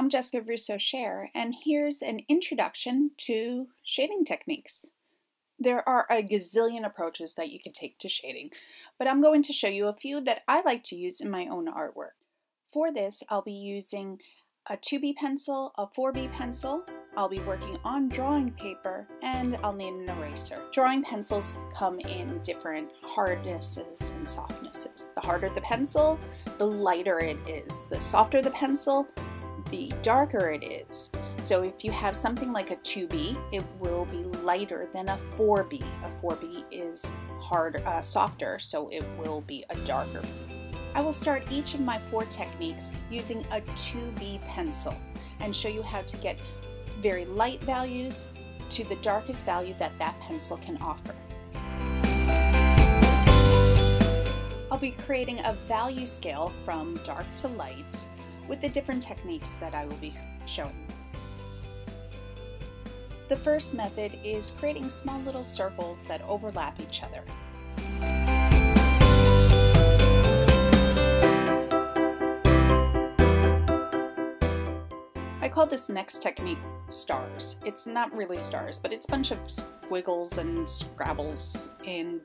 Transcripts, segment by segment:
I'm Jessica Russo Scherr, and here's an introduction to shading techniques. There are a gazillion approaches that you can take to shading, but I'm going to show you a few that I like to use in my own artwork. For this, I'll be using a 2B pencil, a 4B pencil, I'll be working on drawing paper, and I'll need an eraser. Drawing pencils come in different hardnesses and softnesses. The harder the pencil, the lighter it is. The softer the pencil, the darker it is. So if you have something like a 2B, it will be lighter than a 4B. A 4B is softer, so it will be a darker. I will start each of my 4 techniques using a 2B pencil and show you how to get very light values to the darkest value that that pencil can offer. I'll be creating a value scale from dark to light with the different techniques that I will be showing. The first method is creating small little circles that overlap each other. I call this next technique stars. It's not really stars, but it's a bunch of squiggles and scrabbles in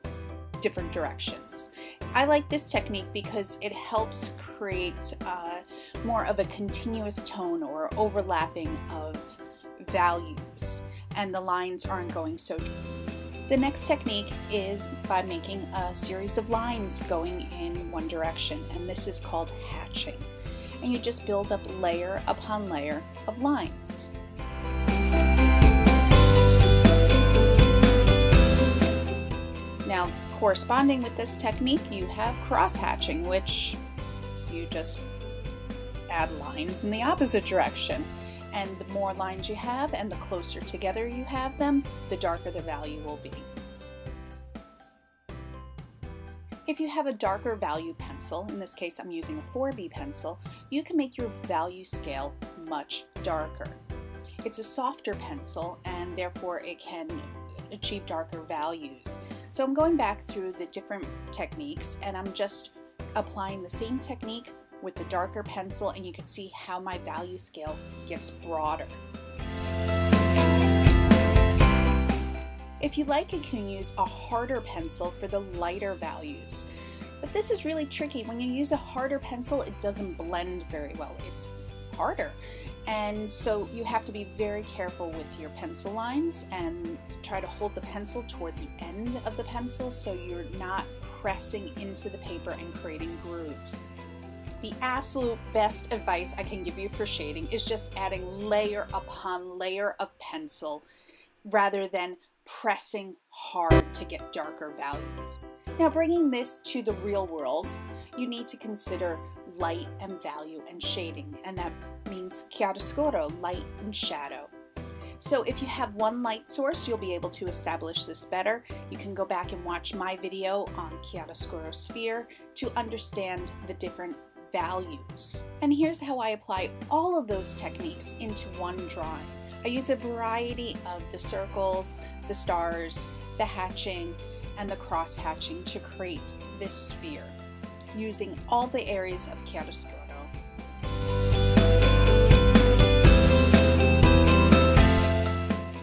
different directions. I like this technique because it helps create more of a continuous tone or overlapping of values, and the lines aren't going so deep. The next technique is by making a series of lines going in one direction, and this is called hatching. And you just build up layer upon layer of lines. Now, corresponding with this technique, you have cross-hatching, which you just add lines in the opposite direction. And the more lines you have and the closer together you have them, the darker the value will be. If you have a darker value pencil, in this case I'm using a 4B pencil, you can make your value scale much darker. It's a softer pencil and therefore it can achieve darker values. So I'm going back through the different techniques and I'm just applying the same technique with the darker pencil, and you can see how my value scale gets broader. If you like, you can use a harder pencil for the lighter values. But this is really tricky. When you use a harder pencil, it doesn't blend very well. It's harder. And so you have to be very careful with your pencil lines and try to hold the pencil toward the end of the pencil so you're not pressing into the paper and creating grooves. The absolute best advice I can give you for shading is just adding layer upon layer of pencil rather than pressing hard to get darker values. Now, bringing this to the real world, you need to consider light and value and shading, and that means chiaroscuro, light and shadow. So if you have one light source, you'll be able to establish this better. You can go back and watch my video on chiaroscuro sphere to understand the different values. And here's how I apply all of those techniques into one drawing. I use a variety of the circles, the stars, the hatching, and the cross hatching to create this sphere, using all the areas of chiaroscuro.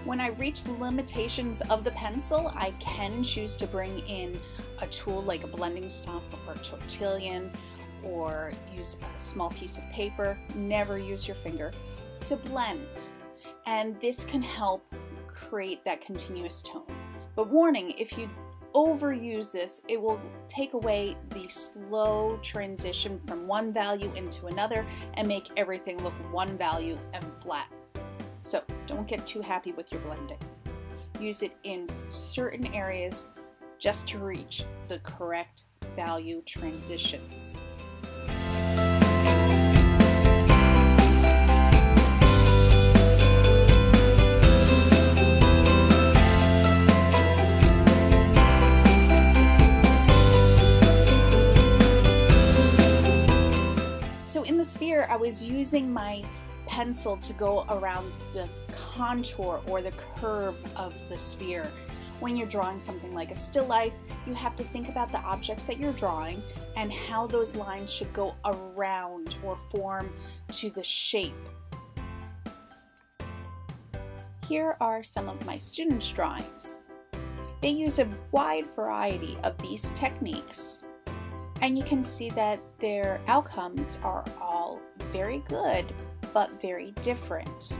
When I reach the limitations of the pencil, I can choose to bring in a tool like a blending stump or tortillon, or use a small piece of paper, never use your finger, to blend. And this can help create that continuous tone. But warning, if you overuse this, it will take away the slow transition from one value into another and make everything look one value and flat. So don't get too happy with your blending. Use it in certain areas just to reach the correct value transitions. Sphere, I was using my pencil to go around the contour or the curve of the sphere. When you're drawing something like a still life, you have to think about the objects that you're drawing and how those lines should go around or form to the shape Here are some of my students' drawings. They use a wide variety of these techniques, and you can see that their outcomes are all very good, but very different.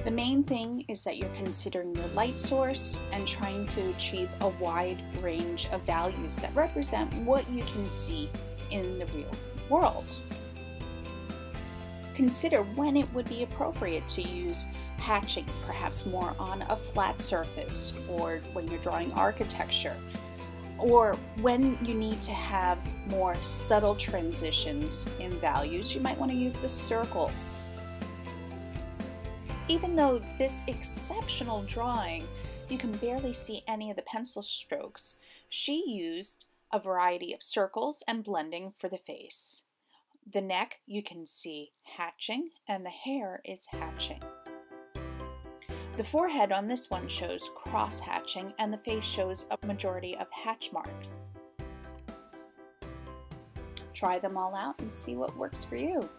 The main thing is that you're considering your light source and trying to achieve a wide range of values that represent what you can see in the real world. Consider when it would be appropriate to use hatching, perhaps more on a flat surface, or when you're drawing architecture, or when you need to have more subtle transitions in values, you might want to use the circles. Even though this exceptional drawing, you can barely see any of the pencil strokes, she used a variety of circles and blending for the face. The neck, you can see hatching, and the hair is hatching. The forehead on this one shows cross hatching, and the face shows a majority of hatch marks. Try them all out and see what works for you.